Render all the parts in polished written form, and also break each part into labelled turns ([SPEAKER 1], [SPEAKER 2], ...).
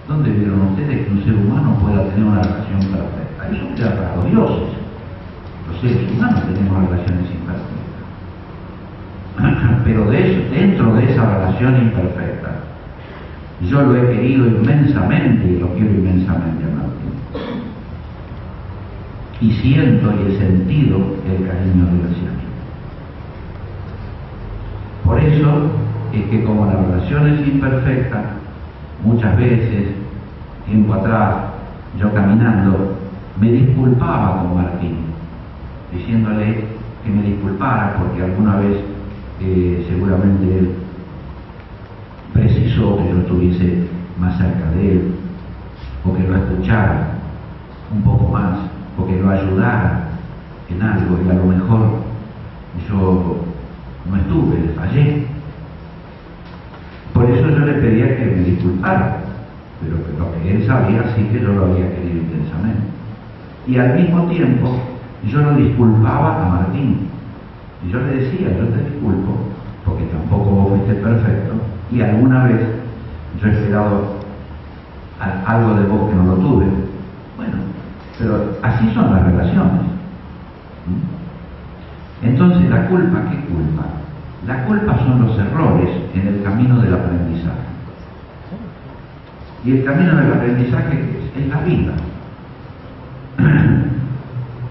[SPEAKER 1] ¿Dónde vieron ustedes que un ser humano pueda tener una relación perfecta? Eso queda para los dioses. Los seres humanos tenemos relaciones imperfectas. Pero dentro de esa relación imperfecta, yo lo he querido inmensamente y lo quiero inmensamente a Martín. Y siento y he sentido el cariño de Graciela. Por eso es que como la relación es imperfecta, muchas veces, tiempo atrás, yo caminando, me disculpaba con Martín, diciéndole que me disculpara porque alguna vez seguramente él precisó que yo estuviese más cerca de él, o que lo escuchara un poco más, o que lo ayudara en algo, y a lo mejor yo no estuve, le fallé. Por eso yo le pedía que me disculpara, pero lo que él sabía sí que yo lo había querido intensamente. Y al mismo tiempo yo lo disculpaba a Martín. Y yo le decía, yo te disculpo, porque tampoco vos fuiste perfecto, y alguna vez yo he esperado algo de vos que no lo tuve. Bueno, pero así son las relaciones. Entonces, ¿la culpa qué culpa? La culpa son los errores en el camino del aprendizaje. Y el camino del aprendizaje es la vida.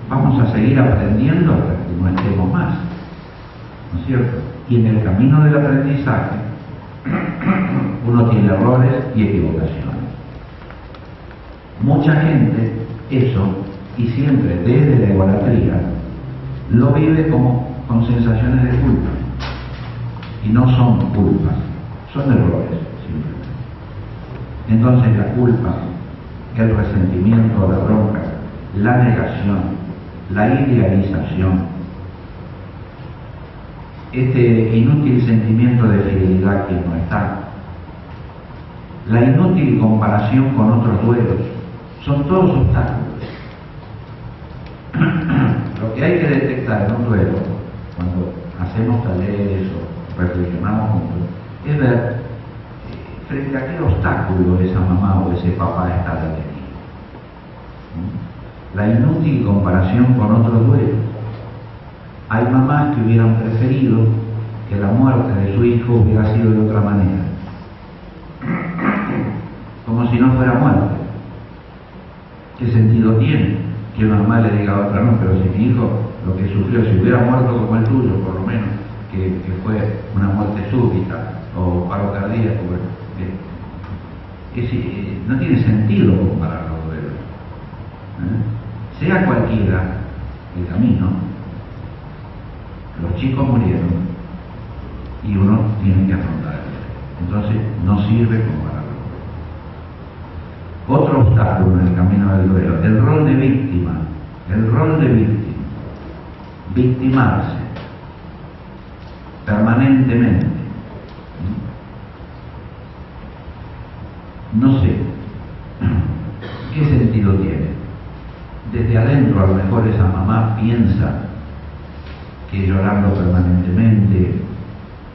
[SPEAKER 1] Vamos a seguir aprendiendo hasta que no estemos más, ¿no es cierto? Y en el camino del aprendizaje uno tiene errores y equivocaciones. Mucha gente eso, y siempre desde la egolatría, lo vive como con sensaciones de culpa. Y no son culpas, son errores, simplemente. Entonces la culpa, el resentimiento, la bronca, la negación, la idealización, este inútil sentimiento de fidelidad que no está, la inútil comparación con otros duelos, son todos obstáculos. Lo que hay que detectar en un duelo, cuando hacemos talleres o reflexionamos juntos, es ver frente a qué obstáculo esa mamá o ese papá está detenido. La inútil comparación con otros duelos. Hay mamás que hubieran preferido que la muerte de su hijo hubiera sido de otra manera, como si no fuera muerte. ¿Qué sentido tiene que una mamá le diga a otra, no, pero si mi hijo lo que sufrió, si hubiera muerto como el tuyo, por lo menos, que fue una muerte súbita o paro cardíaco, no tiene sentido comparar los duelos. Sea cualquiera el camino, los chicos murieron y uno tiene que afrontar el duelo. Entonces no sirve compararlo. Otro obstáculo en el camino del duelo, el rol de víctima, victimarse permanentemente. No sé qué sentido tiene. Desde adentro a lo mejor esa mamá piensa que llorando permanentemente,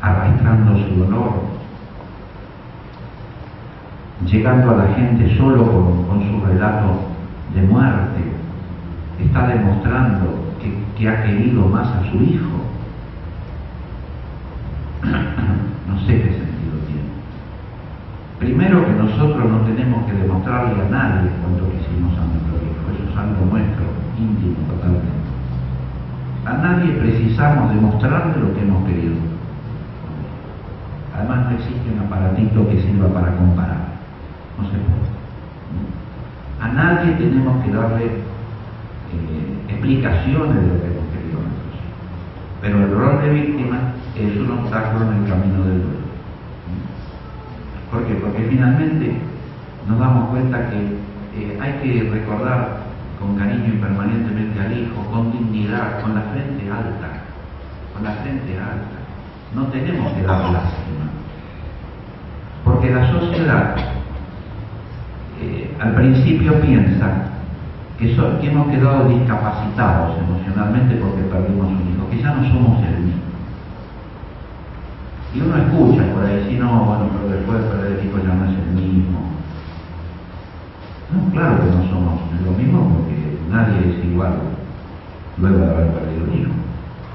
[SPEAKER 1] arrastrando su dolor, llegando a la gente solo con su relato de muerte, está demostrando que ha querido más a su hijo. No sé qué sentido tiene. Primero que nosotros no tenemos que demostrarle a nadie cuánto quisimos a nuestro hijo, eso es algo nuestro, íntimo totalmente. A nadie precisamos demostrarle lo que hemos querido. Además no existe un aparatito que sirva para comparar. No se puede. A nadie tenemos que darle explicaciones de lo que hemos querido nosotros. Pero el rol de víctima es un obstáculo en el camino del duelo. ¿Por qué? Porque finalmente nos damos cuenta que hay que recordar con cariño y permanentemente al hijo, con dignidad, con la frente alta, No tenemos que dar lástima. Porque la sociedad al principio piensa que hemos quedado discapacitados emocionalmente porque perdimos un hijo, que ya no somos el mismo. Y uno escucha por ahí, si no, bueno, pero después de perder el hijo ya no es el mismo. igual luego de haber perdido un hijo.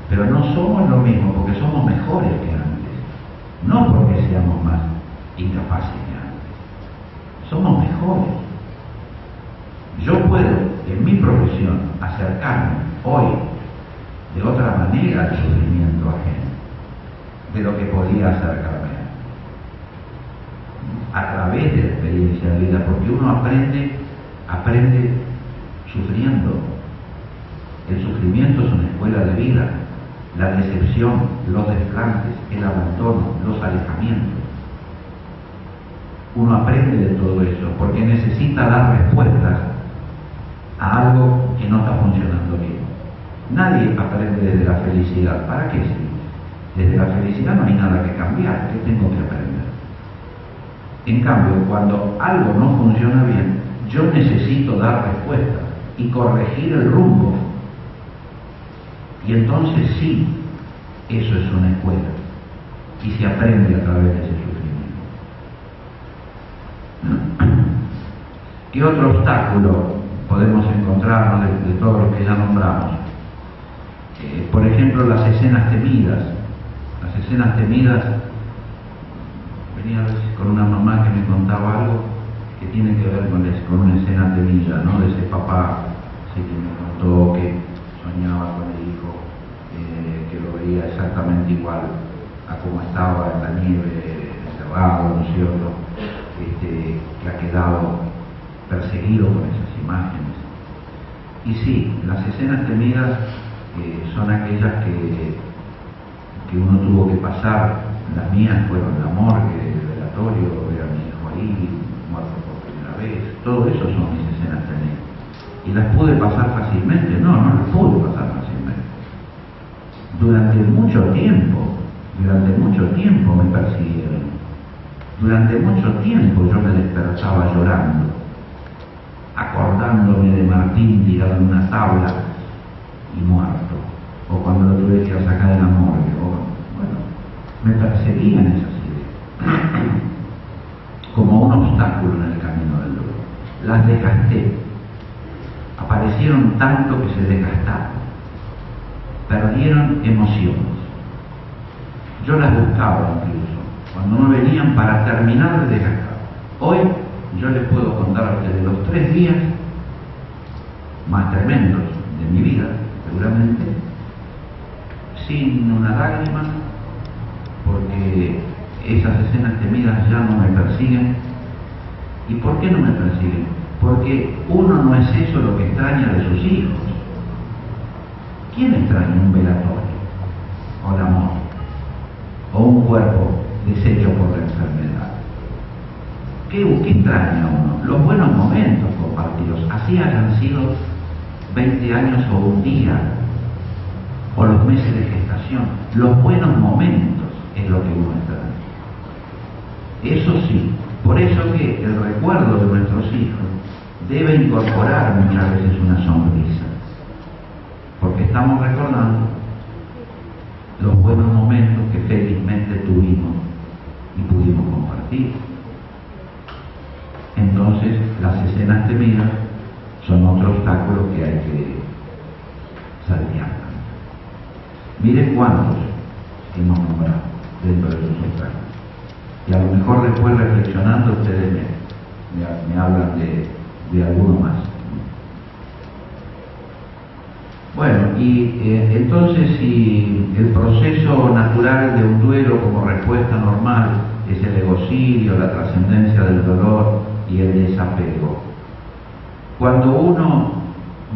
[SPEAKER 1] Pero no somos lo mismo porque somos mejores que antes, no porque seamos más incapaces que antes. Somos mejores. Yo puedo, en mi profesión, acercarme hoy de otra manera al sufrimiento ajeno, de lo que podía acercarme a través de la experiencia de vida, porque uno aprende sufriendo. El sufrimiento es una escuela de vida. La decepción, los desplantes, el abandono, los alejamientos. Uno aprende de todo eso porque necesita dar respuestas a algo que no está funcionando bien. Nadie aprende desde la felicidad. ¿Para qué? Desde la felicidad no hay nada que cambiar. ¿Qué tengo que aprender? En cambio, cuando algo no funciona bien, yo necesito dar respuestas y corregir el rumbo. Y entonces sí, eso es una escuela. Y se aprende a través de ese sufrimiento. ¿Qué otro obstáculo podemos encontrarnos de todos los que ya nombramos? Por ejemplo, las escenas temidas. Las escenas temidas, venía con una mamá que me contaba algo que tiene que ver con una escena temida, ¿no? De ese papá, sí, que me contó que soñaba con el hijo, que lo veía exactamente igual a como estaba en la nieve, encerrado, ¿no es cierto? Que ha quedado perseguido por esas imágenes. Y sí, las escenas temidas son aquellas que uno tuvo que pasar. Las mías fueron la morgue, el velatorio, ver a mi hijo ahí, muerto por primera vez. Todo eso son mis escenas temidas. ¿Y las pude pasar fácilmente? No las pude pasar fácilmente. Durante mucho tiempo me persiguieron. Durante mucho tiempo yo me despertaba llorando, acordándome de Martín tirado en una tabla y muerto, o cuando lo tuve que ir a sacar de la morgue, me perseguían esas ideas como un obstáculo en el camino del dolor. Las desgasté, aparecieron tanto que se desgastaron, perdieron emociones. Yo las buscaba incluso cuando me venían para terminar de desgastar. Hoy yo les puedo contar a ustedes los 3 días más tremendos de mi vida, seguramente, sin una lágrima, porque esas escenas temidas ya no me persiguen. ¿Y por qué no me persiguen? Porque uno no es eso lo que extraña de sus hijos. ¿Quién extraña un velatorio, o el amor, o un cuerpo deshecho por la enfermedad? ¿Qué extraña uno? Los buenos momentos compartidos, así hayan sido 20 años o un día, o los meses de gestación. Los buenos momentos es lo que uno extraña. Eso sí, por eso que el recuerdo de nuestros hijos debe incorporar muchas veces una sonrisa, porque estamos recordando los buenos momentos que felizmente tuvimos y pudimos compartir. Entonces, las escenas temidas son otro obstáculo que hay que saltear. Miren cuántos hemos nombrado dentro de esos obstáculos. Y a lo mejor después, reflexionando, ustedes me hablan de alguno más. Bueno, y entonces, si el proceso natural de un duelo como respuesta normal es el egocidio, la trascendencia del dolor y el desapego, cuando uno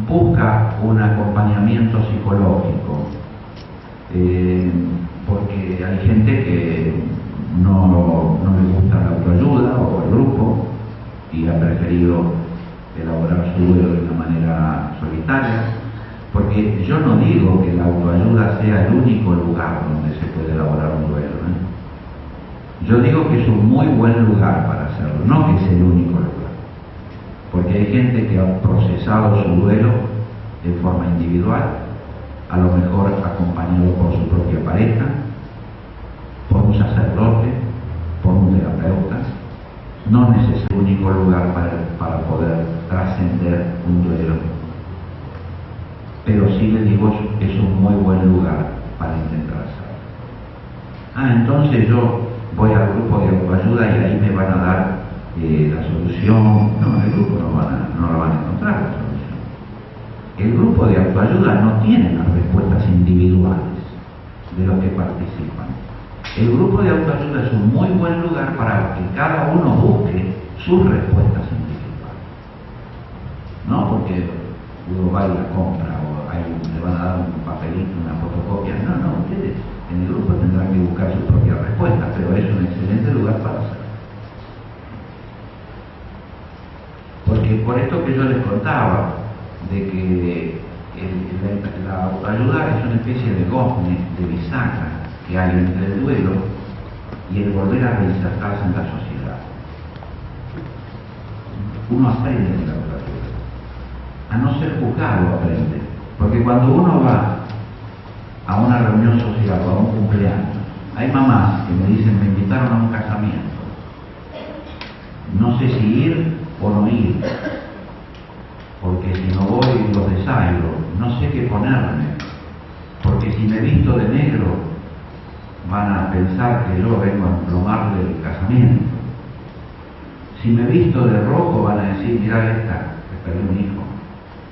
[SPEAKER 1] busca un acompañamiento psicológico, porque hay gente que no le gusta la autoayuda o el grupo y ha preferido elaborar su duelo de una manera solitaria, porque yo no digo que la autoayuda sea el único lugar donde se puede elaborar un duelo, Yo digo que es un muy buen lugar para hacerlo, no que es el único lugar, porque hay gente que ha procesado su duelo de forma individual, a lo mejor acompañado por su propia pareja, por un sacerdote, por un terapeuta. No es ese el único lugar para poder trascender un duelo. pero sí le digo, es un muy buen lugar para intentar saber. Entonces yo voy al grupo de autoayuda y ahí me van a dar la solución. No, en el grupo no la van a encontrar la solución. El grupo de autoayuda no tiene las respuestas individuales de los que participan. El grupo de autoayuda es un muy buen lugar para que cada uno busque sus respuestas individuales. No porque uno va y la compra o le van a dar un papelito, una fotocopia. No, ustedes en el grupo tendrán que buscar su propia respuesta, pero es un excelente lugar para hacerlo. Porque por esto que yo les contaba, de que la autoayuda es una especie de gozne, de bisagra que hay entre el duelo y el volver a reinsertarse en la sociedad. Uno aprende de la autoayuda. A no ser juzgado aprende. Porque cuando uno va a una reunión social o a un cumpleaños, hay mamás que me dicen, me invitaron a un casamiento. No sé si ir o no ir. Porque si no voy los desayro, no sé qué ponerme. Porque si me visto de negro, van a pensar que yo vengo a emplomarle el casamiento. Si me visto de rojo, van a decir, mira esta, que perdió un hijo,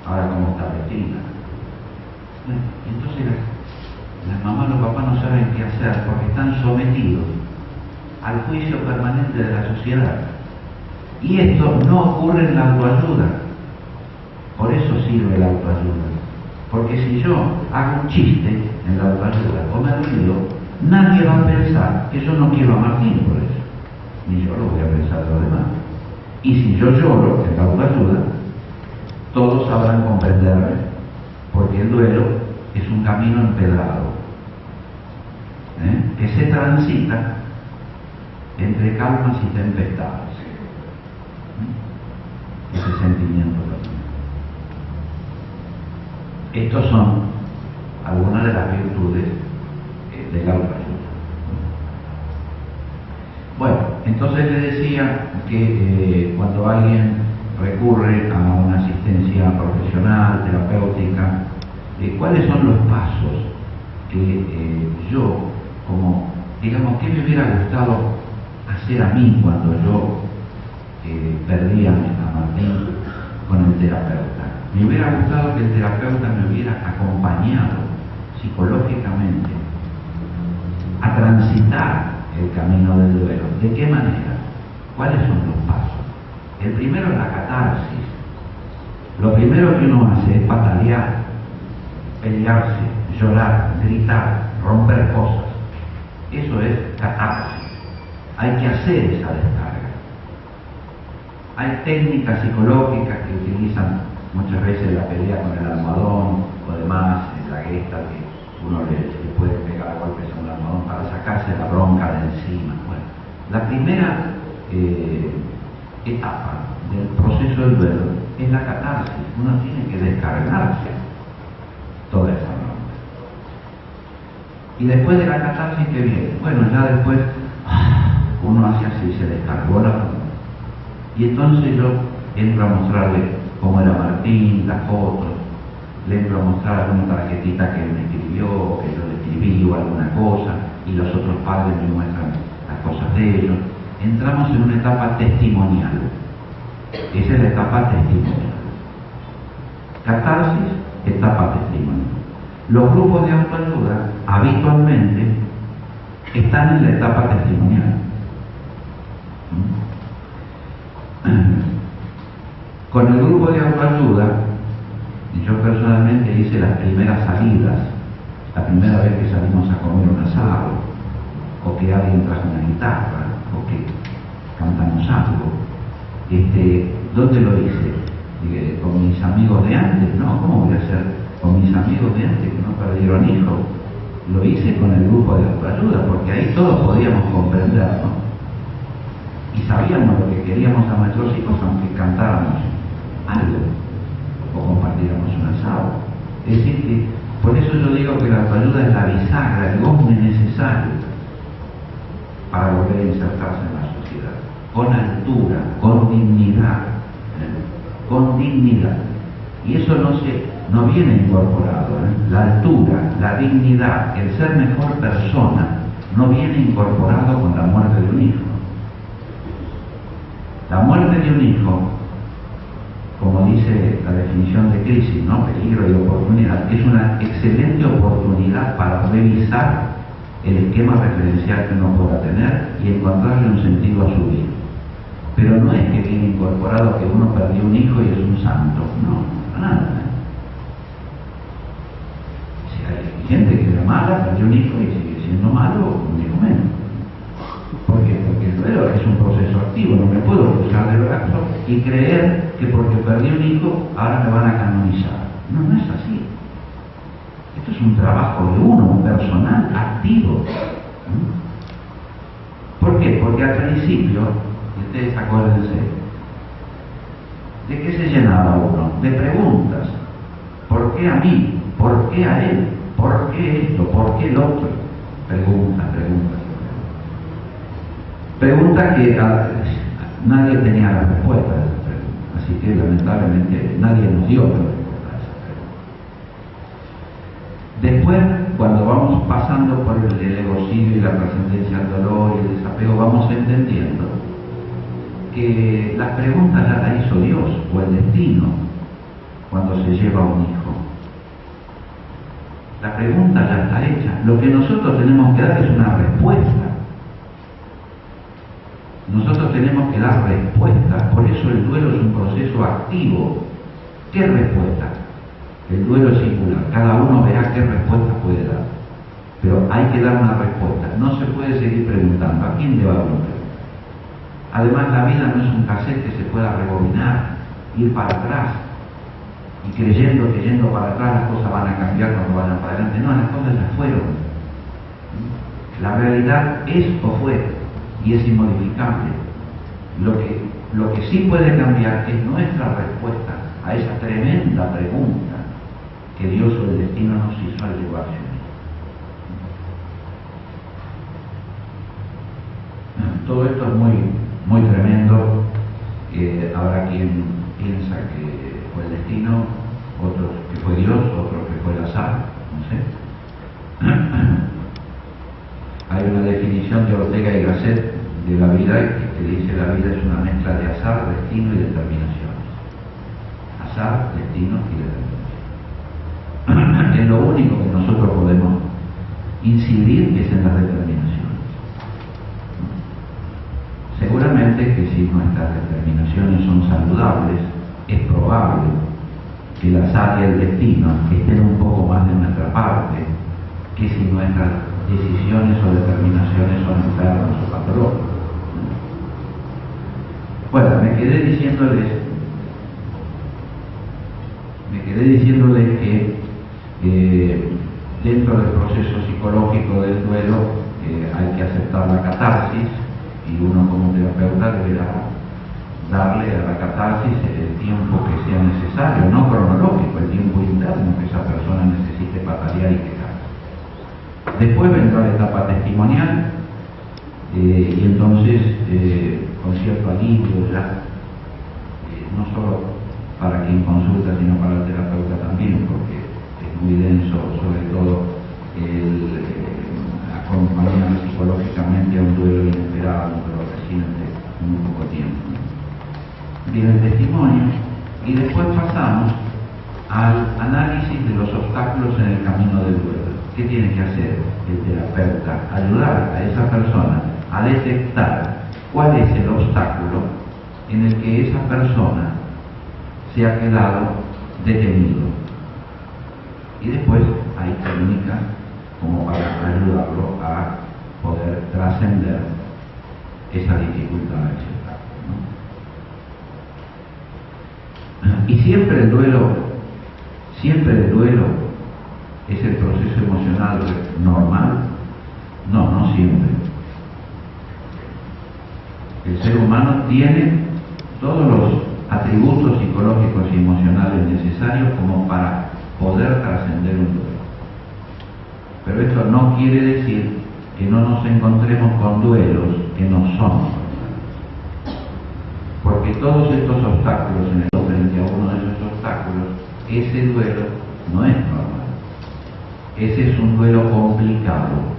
[SPEAKER 1] ahora cómo está vestida. Bueno, entonces las mamás y los papás no saben qué hacer porque están sometidos al juicio permanente de la sociedad. Y esto no ocurre en la autoayuda. Por eso sirve la autoayuda. Porque si yo hago un chiste en la autoayuda o me río, nadie va a pensar que yo no quiero a Martín por eso. Ni yo lo voy a pensar de los demás. Y si yo lloro en la autoayuda, todos sabrán comprenderme, porque el duelo es un camino empedrado, que se transita entre calmas y tempestades. Ese sentimiento también. Estos son algunas de las virtudes de la autoayuda. Bueno, entonces le decía que cuando alguien recurre a una asistencia profesional, terapéutica, ¿cuáles son los pasos que yo, como, digamos, qué me hubiera gustado hacer a mí cuando yo perdí a Martín con el terapeuta? Me hubiera gustado que el terapeuta me hubiera acompañado psicológicamente a transitar el camino del duelo. ¿De qué manera? ¿Cuáles son los pasos? El primero es la catarsis. Lo primero que uno hace es patalear, pelearse, llorar, gritar, romper cosas. Eso es catarsis. Hay que hacer esa descarga. Hay técnicas psicológicas que utilizan muchas veces la pelea con el almohadón o demás, en la gesta que uno le puede pegar golpes a un almohadón para sacarse la bronca de encima. Bueno, la primera etapa del proceso del duelo es la catarsis. Uno tiene que descargarse toda esa bronca. Y después de la catarsis, ¿qué viene? Bueno, ya después uno hace así, se descargó la bronca. Y entonces yo entro a mostrarle cómo era Martín, las fotos, le entro a mostrar alguna tarjetita que él me escribió, que yo le escribí o alguna cosa, y los otros padres me muestran las cosas de ellos. Entramos en una etapa testimonial. Esa es la etapa testimonial. Catarsis, etapa testimonial. Los grupos de autoayuda habitualmente están en la etapa testimonial. Con el grupo de autoayuda, yo personalmente hice las primeras salidas, la primera vez que salimos a comer un asado, o que alguien trajo una guitarra, o que cantamos algo. ¿Dónde lo hice? ¿Con mis amigos de antes? No, ¿cómo voy a hacer con mis amigos de antes que no perdieron hijos? Lo hice con el grupo de autoayuda, porque ahí todos podíamos comprendernos y sabíamos lo que queríamos a nuestros hijos, aunque cantáramos algo o compartiéramos un asado. Es decir, que por eso yo digo que la autoayuda es la bisagra, el gozne necesario para volver a insertarse en la sociedad, con altura, con dignidad, con dignidad. Y eso no viene incorporado, ¿eh? La altura, la dignidad, el ser mejor persona, no viene incorporado con la muerte de un hijo. La muerte de un hijo, como dice la definición de crisis, ¿no? Peligro y oportunidad, es una excelente oportunidad para revisar el esquema referencial que uno pueda tener y encontrarle un sentido a su vida. Pero no es que viene incorporado que uno perdió un hijo y es un santo, no, para nada. Si hay gente que era mala, perdió un hijo y sigue siendo malo, un hijo menos. ¿Por qué? Porque el duelo es un proceso activo, no me puedo cruzar de brazos y creer que porque perdí un hijo ahora me van a canonizar. No, no es así. Esto es un trabajo de uno, un personal activo. ¿Por qué? Porque al principio, ustedes acuérdense, ¿de qué se llenaba uno? De preguntas. ¿Por qué a mí? ¿Por qué a él? ¿Por qué esto? ¿Por qué el otro? Preguntas. Preguntas que nadie tenía la respuesta a esas preguntas, así que lamentablemente nadie nos dio la respuesta a esas preguntas. Después, cuando vamos pasando por el egocidio y la trascendencia al dolor y el desapego, vamos entendiendo que las preguntas ya las hizo Dios o el destino cuando se lleva a un hijo. La pregunta ya está hecha. Lo que nosotros tenemos que dar es una respuesta. Nosotros tenemos que dar respuesta, por eso el duelo es un proceso activo. ¿Qué respuesta? El duelo es singular, cada uno verá qué respuesta puede dar. Pero hay que dar una respuesta, no se puede seguir preguntando, ¿a quién le va a preguntar? Además, la vida no es un cassette que se pueda rebobinar, ir para atrás, y creyendo que yendo para atrás las cosas van a cambiar cuando vayan para adelante. No, las cosas ya fueron. La realidad es o fue, y es inmodificable. Lo que sí puede cambiar es nuestra respuesta a esa tremenda pregunta que Dios o el destino nos hizo al llevarse. Todo esto es muy tremendo. Habrá quien piensa que fue el destino, otros que fue Dios, otros que fue el azar, no sé. Hay una definición de Ortega y Gasset de la vida que dice: la vida es una mezcla de azar, destino y determinaciones. Azar, destino y determinación. Es lo único que nosotros podemos incidir es en las determinaciones. Seguramente que si nuestras determinaciones son saludables, es probable que el azar y el destino estén un poco más de nuestra parte que si nuestras decisiones o determinaciones son enfermas o patológicas. Bueno, me quedé diciéndoles que dentro del proceso psicológico del duelo hay que aceptar la catarsis, y uno como terapeuta deberá darle a la catarsis el tiempo que sea necesario, no cronológico, el tiempo interno que esa persona necesite patalear y quejar. Después vendrá la etapa testimonial, y entonces con cierto alivio ya, no solo para quien consulta sino para el terapeuta también, porque es muy denso, sobre todo el acompañar psicológicamente a un duelo inesperado, un duelo reciente, en muy poco tiempo. Viene el testimonio y después pasamos al análisis de los obstáculos en el camino del duelo. ¿Qué tiene que hacer el terapeuta? Ayudar a esa persona a detectar cuál es el obstáculo en el que esa persona se ha quedado detenido. Y después hay técnicas como para ayudarlo a poder trascender esa dificultad, etc. ¿No? Y siempre el duelo es el proceso emocional normal. No siempre. El ser humano tiene todos los atributos psicológicos y emocionales necesarios como para poder trascender un duelo. Pero esto no quiere decir que no nos encontremos con duelos que no son. Porque todos estos obstáculos, frente a uno de esos obstáculos, ese duelo no es normal. Ese es un duelo complicado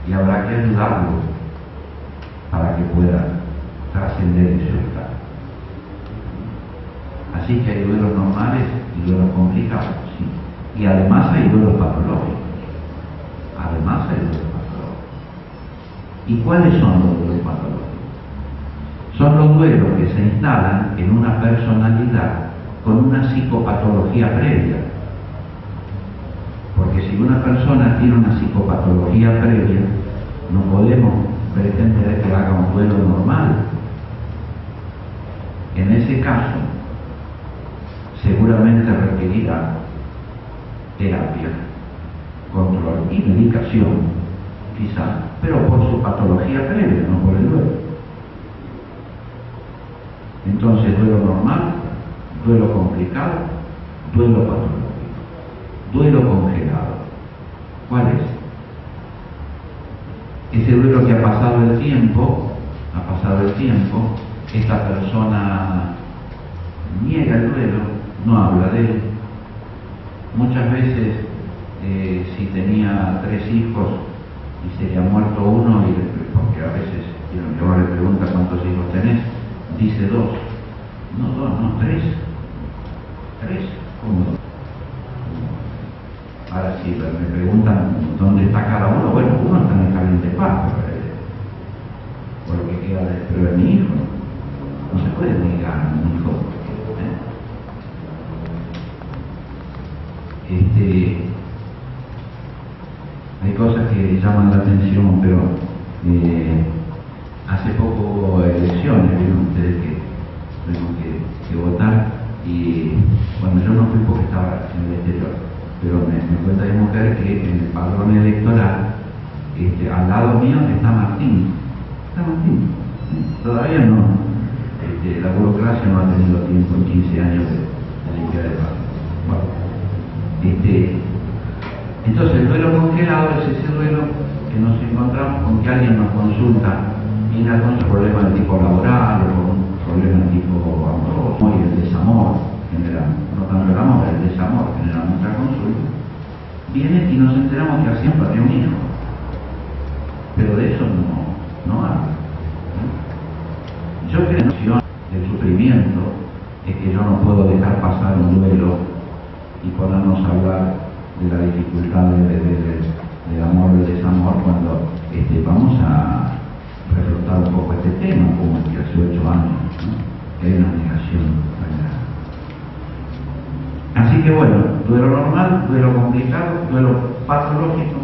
[SPEAKER 1] y habrá que ayudarlo para que pueda trascender ese obstáculo. Así que hay duelos normales y duelos complicados, sí. Y además hay duelos patológicos. ¿Y cuáles son los duelos patológicos? Son los duelos que se instalan en una personalidad con una psicopatología previa. Porque si una persona tiene una psicopatología previa, no podemos pretender que haga un duelo normal. En ese caso, seguramente requerirá terapia, control y medicación, quizás, pero por su patología previa, no por el duelo. Entonces, duelo normal, duelo complicado, duelo patológico, duelo congelado. ¿Cuál es? Ese duelo que ha pasado el tiempo, esta persona niega el duelo, no habla de él. Muchas veces, si tenía 3 hijos y se le ha muerto uno, porque a veces yo le pregunto cuántos hijos tenés, dice 2. No 2, no 3. 3, ¿cómo 2? Ahora sí, me preguntan dónde está cada uno. Bueno, uno está en el jardín de paz, por lo que queda pero de mi hijo. No se puede negar a un hijo. Hay cosas que llaman la atención, pero hace poco hubo elecciones, vieron ustedes que tuvimos que votar, y bueno, yo no fui porque estaba en el exterior, pero me cuenta mi mujer que en el padrón electoral, al lado mío está Martín. Todavía no, la burocracia no ha tenido tiempo en 15 años de limpiar el padrón. Bueno, entonces el duelo congelado es ese duelo que nos encontramos con que alguien nos consulta, viene con un problema de tipo laboral o con un problema de tipo amoroso, y el desamor genera, no tanto el amor, el desamor genera mucha consulta. Viene y nos enteramos que siempre había un hijo, pero de eso no habla. Yo creo que la noción del sufrimiento es que yo no puedo dejar pasar un duelo y ponernos a hablar de la dificultad del amor y del desamor cuando vamos a reflotar un poco este tema, como que hace 8 años, ¿no? Que hay una negación real. Así que bueno, duelo normal, duelo complicado, duelo patológico,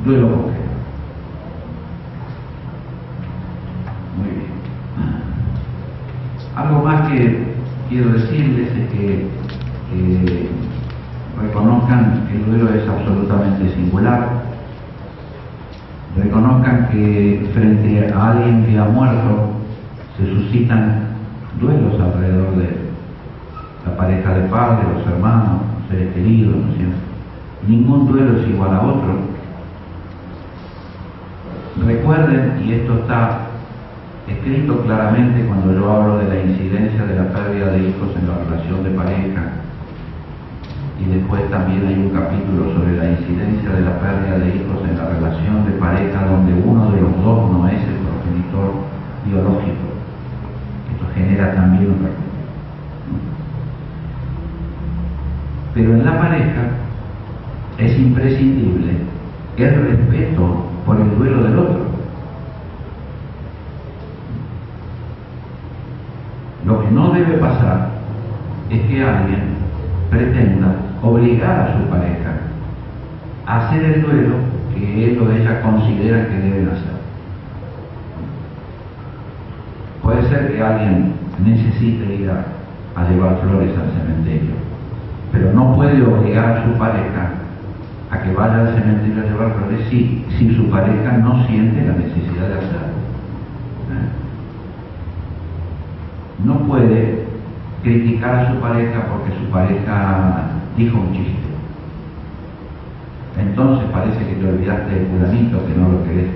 [SPEAKER 1] duelo congelado. Muy bien. Algo más que quiero decirles es que reconozcan que el duelo es absolutamente singular, reconozcan que frente a alguien que ha muerto se suscitan duelos alrededor de la pareja de padres, los hermanos, los seres queridos, ¿no es cierto? Ningún duelo es igual a otro. Recuerden, y esto está escrito claramente cuando yo hablo de la incidencia de la pérdida de hijos en la relación de pareja, y después también hay un capítulo sobre la incidencia de la pérdida de hijos en la relación de pareja donde uno de los dos no es el progenitor biológico. Esto genera también otra cosa. Pero en la pareja es imprescindible el respeto por el duelo del otro. Lo que no debe pasar es que alguien pretenda obligar a su pareja a hacer el duelo que él o ella considera que deben hacer. Puede ser que alguien necesite ir a llevar flores al cementerio, pero no puede obligar a su pareja a que vaya al cementerio a llevar flores si su pareja no siente la necesidad de hacerlo. No puede criticar a su pareja porque su pareja dijo un chiste. Entonces parece que te olvidaste del fulanito, que no lo querés.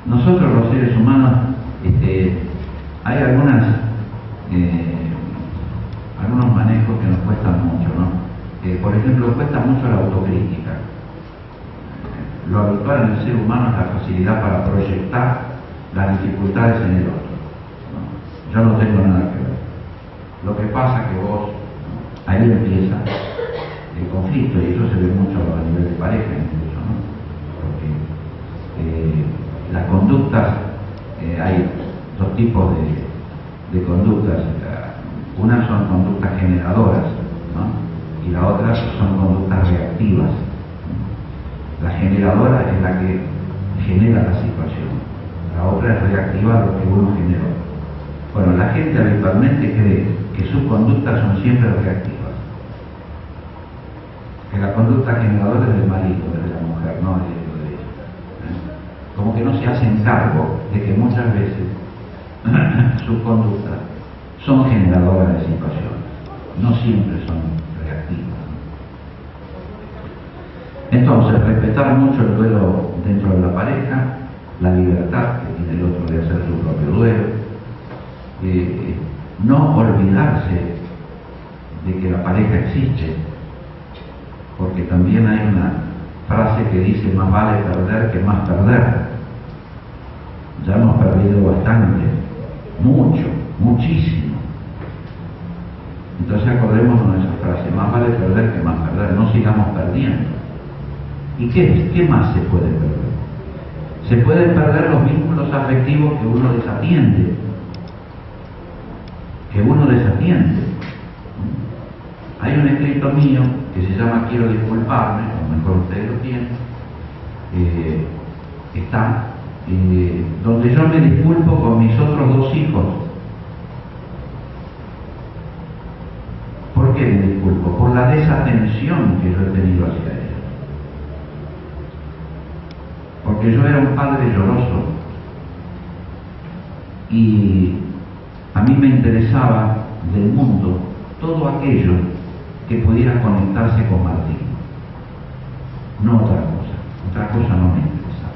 [SPEAKER 1] Nosotros los seres humanos, hay algunas cuestan mucho, ¿no? Por ejemplo, cuesta mucho la autocrítica. Lo habitual en el ser humano es la facilidad para proyectar las dificultades en el otro, ¿no? Yo no tengo nada que ver. Lo que pasa es que vos, ahí empieza el conflicto, y eso se ve mucho a nivel de pareja incluso, ¿no? Porque las conductas, hay dos tipos de conductas. Una son conductas generadoras, ¿no? Y la otra son conductas reactivas. La generadora es la que genera la situación, la otra es reactiva a lo que uno generó. Bueno, la gente habitualmente cree que sus conductas son siempre reactivas, que la conducta generadora es del marido, es de la mujer, no es de ella. Como que no se hacen cargo de que muchas veces sus conductas son generadoras de situaciones, no siempre son reactivas. Entonces, respetar mucho el duelo dentro de la pareja, la libertad que tiene el otro de hacer su propio duelo, no olvidarse de que la pareja existe, porque también hay una frase que dice: más vale perder que más perder. Ya hemos perdido bastante, mucho, muchísimo. Entonces acordémonos de esa frase: más vale perder que más perder, no sigamos perdiendo. ¿Y qué más se puede perder? Se pueden perder los vínculos afectivos que uno desatiende. Hay un escrito mío que se llama Quiero disculparme, o mejor ustedes lo tienen, donde yo me disculpo con mis otros dos hijos. ¿Por qué me disculpo? Por la desatención que yo he tenido hacia ellos. Porque yo era un padre lloroso y a mí me interesaba del mundo todo aquello que pudiera conectarse con Martín, no otra cosa no me interesaba.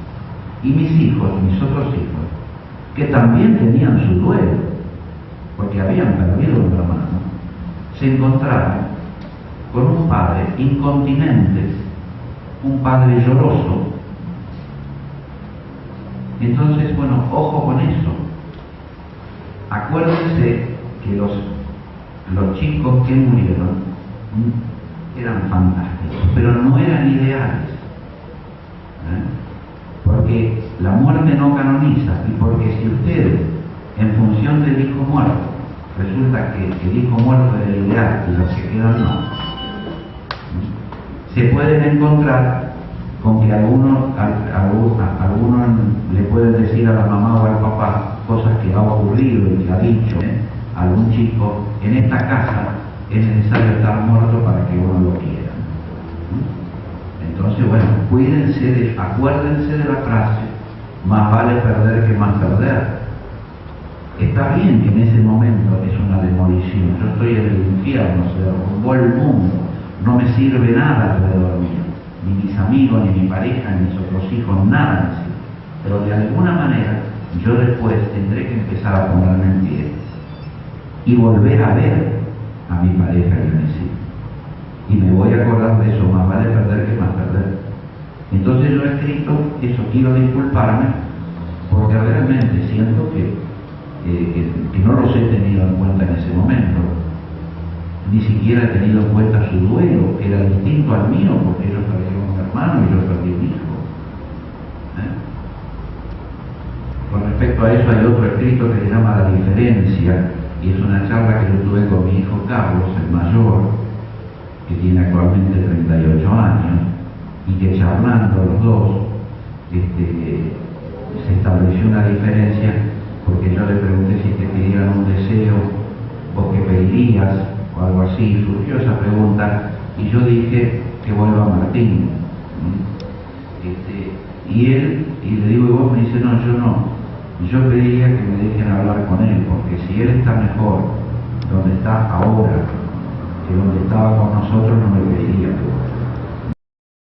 [SPEAKER 1] Y mis otros hijos, que también tenían su duelo, porque habían perdido un hermano, se encontraron con un padre incontinente, un padre lloroso. Entonces, bueno, ojo con eso. Acuérdense que los chicos que murieron eran fantásticos, pero no eran ideales. Porque la muerte no canoniza, y porque si ustedes, en función del hijo muerto, resulta que el hijo muerto era el ideal y los que quedan no, se pueden encontrar con que algunos le pueden decir a la mamá o al papá cosas que ha ocurrido y que ha dicho algún chico: en esta casa es necesario estar muerto para que uno lo quiera. Entonces, bueno, acuérdense de la frase: más vale perder que más perder. Está bien que en ese momento es una demolición, yo estoy en el infierno, se derrumbó el mundo, no me sirve nada alrededor mío, ni mis amigos, ni mi pareja, ni mis otros hijos, nada me sirve. Pero de alguna manera yo después tendré que empezar a ponerme en pie y volver a ver a mi pareja y a mis hijos. Y me voy a acordar de eso: más vale perder que más perder. Entonces yo he escrito eso: quiero disculparme, porque realmente siento que no los he tenido en cuenta en ese momento. Ni siquiera he tenido en cuenta su duelo, que era distinto al mío, porque ellos perdieron un hermano y yo perdí un hijo. Con respecto a eso hay otro escrito que se llama La diferencia, y es una charla que yo tuve con mi hijo Carlos, el mayor, que tiene actualmente 38 años, y que charlando los dos se estableció una diferencia, porque yo le pregunté si te pedían un deseo o qué pedirías o algo así. Surgió esa pregunta y yo dije que vuelva a Martín. Y le digo: ¿y vos? Me dice: no, yo no. Yo pediría que me dejen hablar con él, porque si él está mejor donde está ahora que donde estaba con nosotros, no me pediría que vuelva.